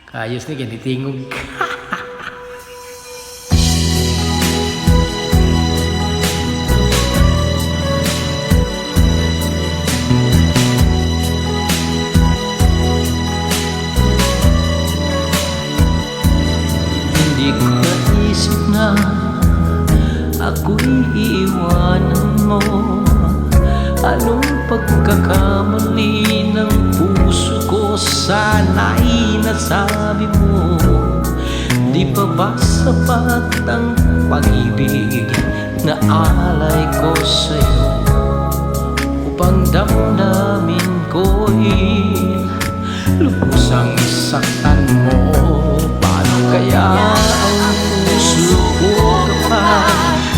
Kayos ni kinitingog. Hindi ko naisip na ako'y iiwanan mo. Anong pagkakamali ng puso ko? Sana'y nasabi mo. Di pa ba sapat ang pag-ibig na alay ko sa'yo, upang damdamin ko'y lubusang saktan mo? Paano kaya ang puso ko kapag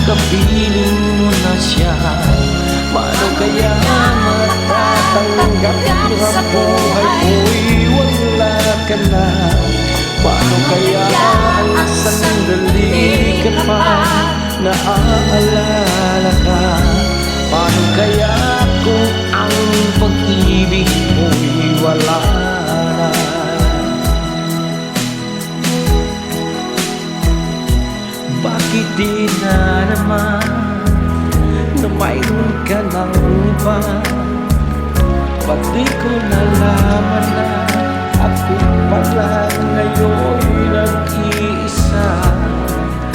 kapiling mo na siya? Paano kaya matatanggap ang buhay ko'y wala ka na? Paano kaya ang sandali ka pa naaalala ka? Paano kaya kung ang pag-ibig mo'y wala na? Bakit di na naman na mayroon ka ng iba? Ba't di ko nalaman na ako pala ngayon nag-iisa?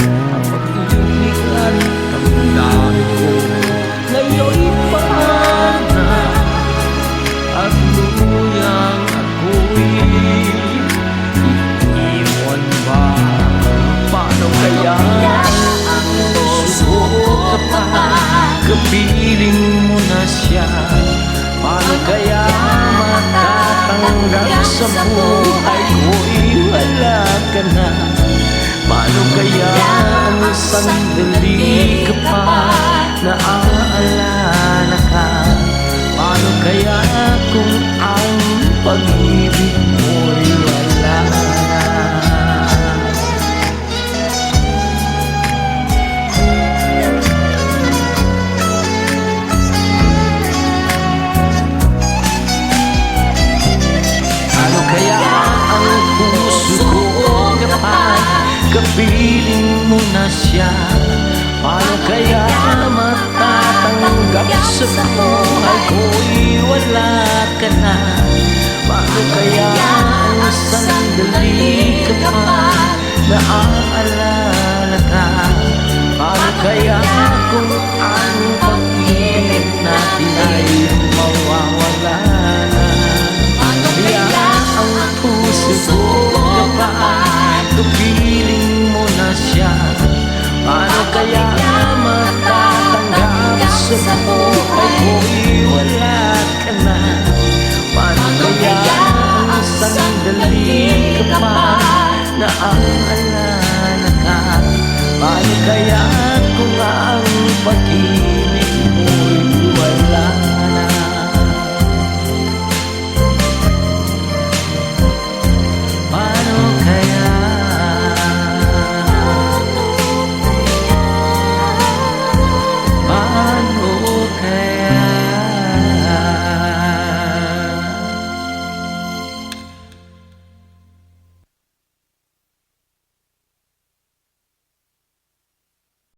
Ang pag-ibig at damdamin ko ngayon parang na at luyang ako'y iiwan ba? Paano kaya ang puso kapag kapiling mo na siya? Paano kaya matatanggap sa buhay ko'y wala ka na? Paano kaya ang sandali ka pa naaalala ka? Paano kaya kung ang pag-ibig mo'y wala na? Kapiling mo na siya, paano kaya matatanggap sa buhay ko'y wala ka na? Paano kaya ang sandali